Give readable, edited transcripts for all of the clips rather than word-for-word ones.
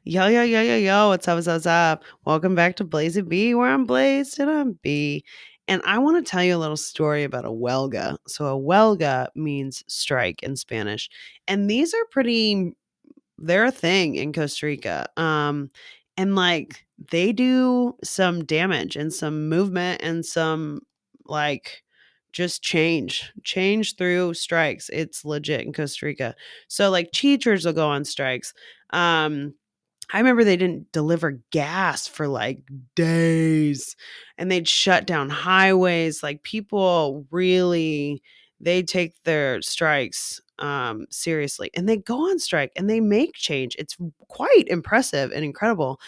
Yo, yo, yo, yo, yo. What's up? What's up? Welcome back to Blazy B, where I'm Blazed and I'm B. And I want to tell you a little story about a huelga. So, a huelga means strike in Spanish. And these are they're a thing in Costa Rica. And like they do some damage and some movement and some like just change through strikes. It's legit in Costa Rica. So, like, teachers will go on strikes. Um, I remember they didn't deliver gas for like days and they'd shut down highways. Like people really they take their strikes seriously and they go on strike and they make change. It's quite impressive and incredible.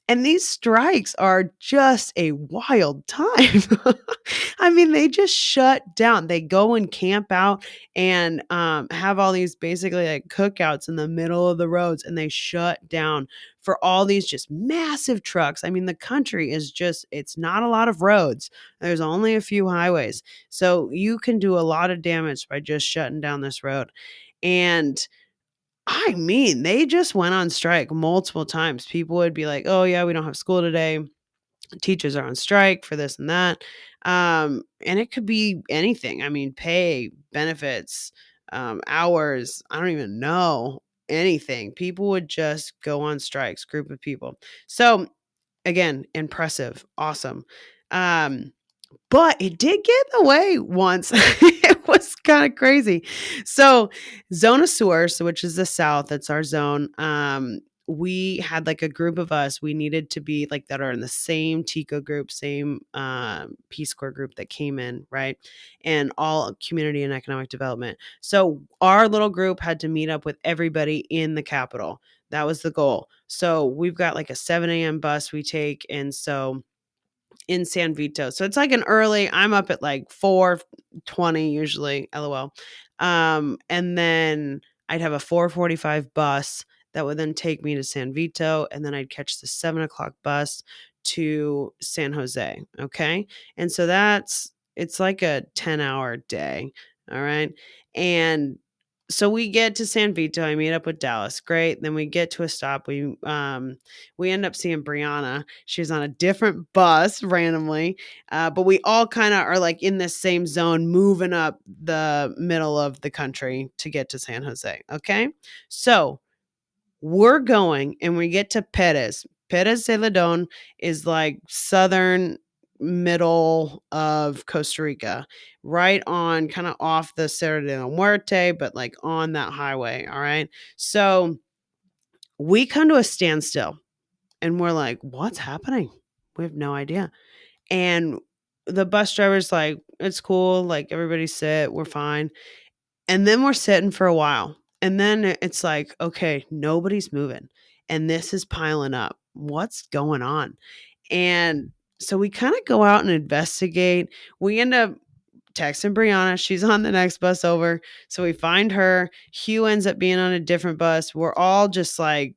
And these strikes are just a wild time. I mean, they just shut down. They go and camp out and have all these basically like cookouts in the middle of the roads and they shut down for all these just massive trucks. I mean, the country is just, it's not a lot of roads, there's only a few highways. So you can do a lot of damage by just shutting down this road. And I mean, they just went on strike multiple times. People would be like, oh, yeah, we don't have school today, teachers are on strike for this and that. And it could be anything. I mean, pay, benefits, hours, I don't even know anything. People would just go on strikes, group of people. So again, impressive, awesome. Um, but it did get away once. It was kind of crazy. So, Zona Sur, so which is the south, that's our zone. We had like a group of us. We needed to be like that are in the same Tico group, same Peace Corps group that came in, right? And all community and economic development. So our little group had to meet up with everybody in the capital. That was the goal. So we've got like a 7 a.m. bus we take, and so in San Vito. So it's like an early, I'm up at like 4:20 usually, LOL. And then I'd have a 4:45 bus that would then take me to San Vito, and then I'd catch the 7 o'clock bus to San Jose. Okay. And so it's like a 10-hour day. All right. And so we get to San Vito. I meet up with Dallas. Great. Then we get to a stop. We end up seeing Brianna. She's on a different bus randomly, but we all kind of are like in this same zone, moving up the middle of the country to get to San Jose. Okay, so we're going and we get to Perez. Perez Celedon is like southern middle of Costa Rica, right on kind of off the Cerro de la Muerte, but like on that highway. All right. So we come to a standstill and we're like, what's happening? We have no idea. And the bus driver's like, it's cool. Like, everybody sit. We're fine. And then we're sitting for a while. And then it's like, okay, nobody's moving. And this is piling up. What's going on? And so we kind of go out and investigate. We end up texting Brianna. She's on the next bus over. So we find her. Hugh ends up being on a different bus. We're all just like,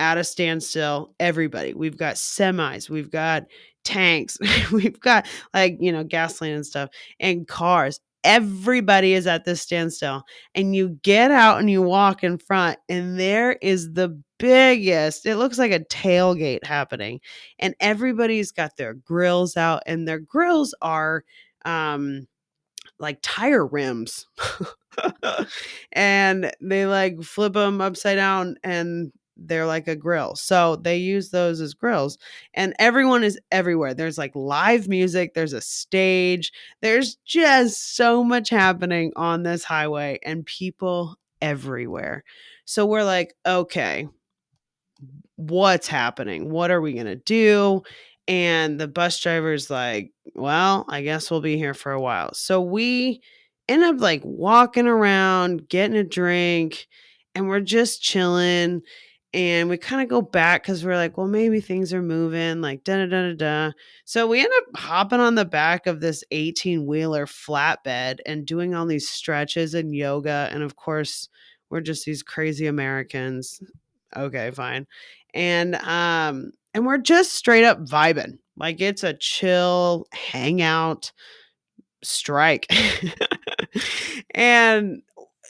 at a standstill, everybody. We've got semis, we've got tanks, we've got like, gasoline and stuff and cars. Everybody is at this standstill. And you get out and you walk in front, and there is the biggest, it looks like a tailgate happening. And everybody's got their grills out, and their grills are like tire rims. And they like flip them upside down and they're like a grill. So they use those as grills, and everyone is everywhere. There's like live music, there's a stage, there's just so much happening on this highway and people everywhere. So we're like, okay, what's happening? What are we going to do? And the bus driver's like, well, I guess we'll be here for a while. So we end up like walking around, getting a drink, and we're just chilling. And we kind of go back because we're like, well, maybe things are moving, like da da da da da. So we end up hopping on the back of this 18-wheeler flatbed and doing all these stretches and yoga. And of course, we're just these crazy Americans. Okay, fine. And we're just straight up vibing. Like it's a chill hangout strike. And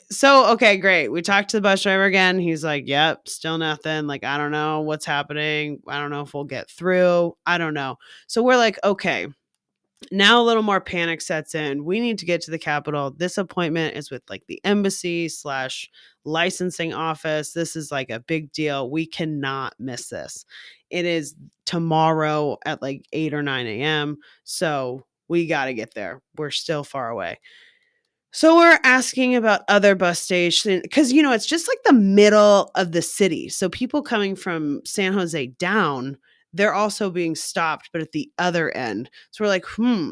So, okay, great. We talked to the bus driver again. He's like, yep, still nothing. Like, I don't know what's happening. I don't know if we'll get through. I don't know. So we're like, okay, now a little more panic sets in. We need to get to the Capitol. This appointment is with like the embassy slash licensing office. This is like a big deal. We cannot miss this. It is tomorrow at like 8 or 9 a.m. So we got to get there. We're still far away. So we're asking about other bus stations because, it's just like the middle of the city. So people coming from San Jose down, they're also being stopped, but at the other end. So we're like,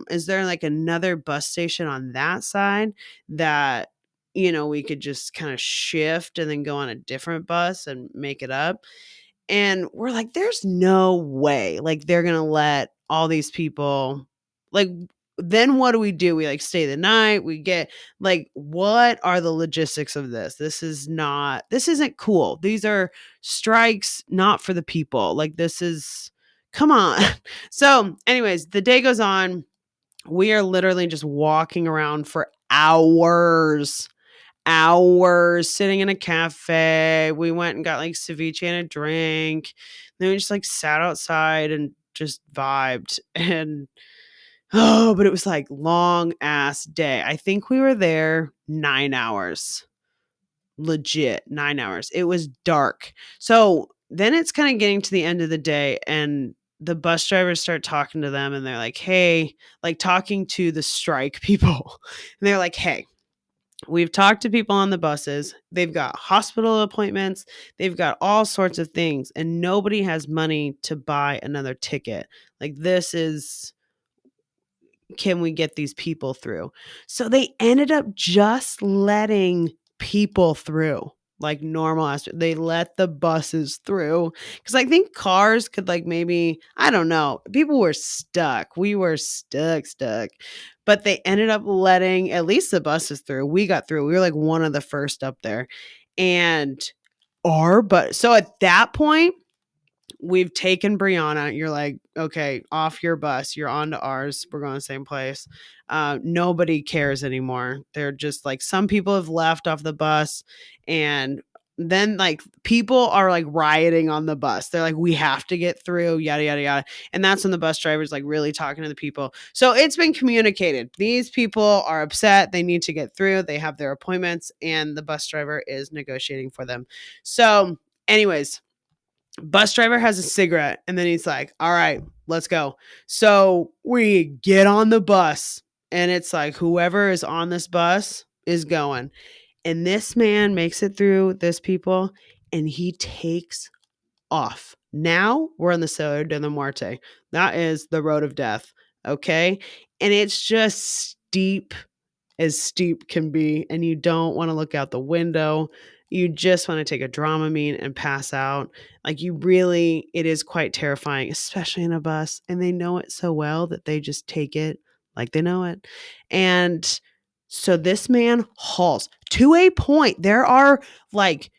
is there like another bus station on that side that, we could just kind of shift and then go on a different bus and make it up? And we're like, there's no way like they're gonna let all these people like then what do? We like stay the night. We get like what are the logistics of this? This isn't cool. These are strikes not for the people. Like this is come on. So, anyways, the day goes on. We are literally just walking around for hours sitting in a cafe. We went and got like ceviche and a drink. Then we just like sat outside and just vibed. And but it was like long ass day. I think we were there 9 hours. Legit 9 hours. It was dark. So then it's kind of getting to the end of the day and the bus drivers start talking to them and they're like, hey, like talking to the strike people. And they're like, hey, we've talked to people on the buses. They've got hospital appointments. They've got all sorts of things, and nobody has money to buy another ticket. Like, this is can we get these people through? So they ended up just letting people through like normal they let the buses through because I think cars could like maybe I don't know, people were stuck, we were stuck, but they ended up letting at least the buses through. We got through, we were like one of the first up there. And but so at that point we've taken Brianna. You're like, okay, off your bus. You're on to ours. We're going to the same place. Nobody cares anymore. They're just like, some people have left off the bus. And then like people are like rioting on the bus. They're like, we have to get through, yada, yada, yada. And that's when the bus driver's like really talking to the people. So it's been communicated. These people are upset. They need to get through. They have their appointments and the bus driver is negotiating for them. So anyways, bus driver has a cigarette and then he's like, all right, let's go. So we get on the bus and it's like whoever is on this bus is going. And this man makes it through this people and he takes off. Now we're on the Cerro de la Muerte. That is the road of death. Okay. And it's just steep as steep can be, and you don't want to look out the window. You just want to take a Dramamine and pass out. Like it is quite terrifying, especially in a bus. And they know it so well that they just take it like they know it. And so this man hauls to a point. There are like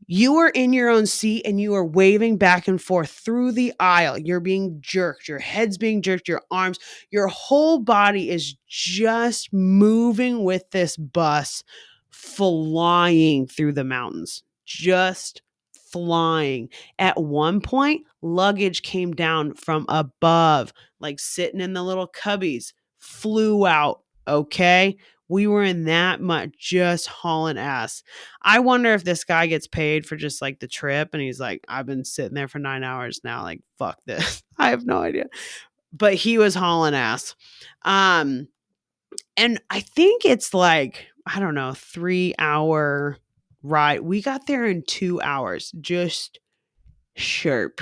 you are in your own seat and you are waving back and forth through the aisle. You're being jerked. Your head's being jerked. Your arms, your whole body is just moving with this bus flying through the mountains. Just flying. At one point, luggage came down from above, like sitting in the little cubbies, flew out. Okay. We were in that much just hauling ass. I wonder if this guy gets paid for just like the trip and he's like, I've been sitting there for 9 hours now. Like, fuck this. I have no idea. But he was hauling ass. Um, and I think it's like, I don't know, 3 hour ride. We got there in 2 hours, just sharp,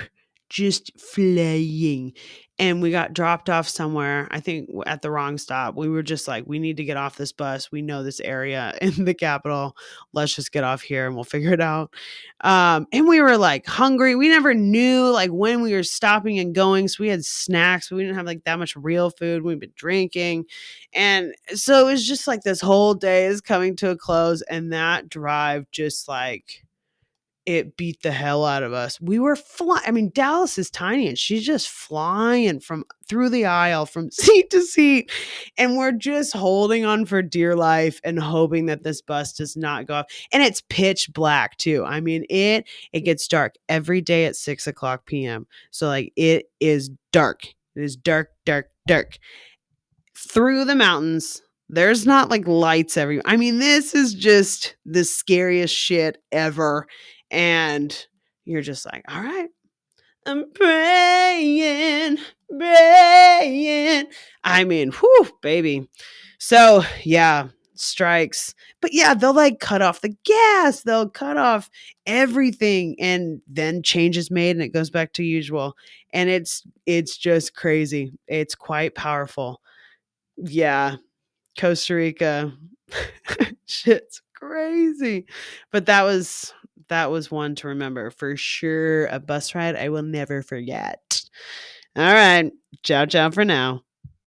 just flying. And we got dropped off somewhere, I think at the wrong stop. We were just like, we need to get off this bus. We know this area in the capital. Let's just get off here and we'll figure it out. And we were like hungry. We never knew like when we were stopping and going. So we had snacks. We didn't have like that much real food. We've been drinking. And so it was just like this whole day is coming to a close. And that drive just like it beat the hell out of us. We were flying. I mean, Dallas is tiny and she's just flying from through the aisle from seat to seat. And we're just holding on for dear life and hoping that this bus does not go off. And it's pitch black too. I mean, it gets dark every day at 6 o'clock p.m. So like it is dark. It is dark, dark, dark. Through the mountains. There's not like lights everywhere. I mean, this is just the scariest shit ever. And you're just like, all right, I'm praying, praying. I mean, whew, baby. So, yeah, strikes. But yeah, they'll like cut off the gas, they'll cut off everything, and then change is made and it goes back to usual. And it's just crazy. It's quite powerful. Yeah, Costa Rica. Shit's crazy. But that was one to remember for sure. A bus ride I will never forget. All right. Ciao, ciao for now.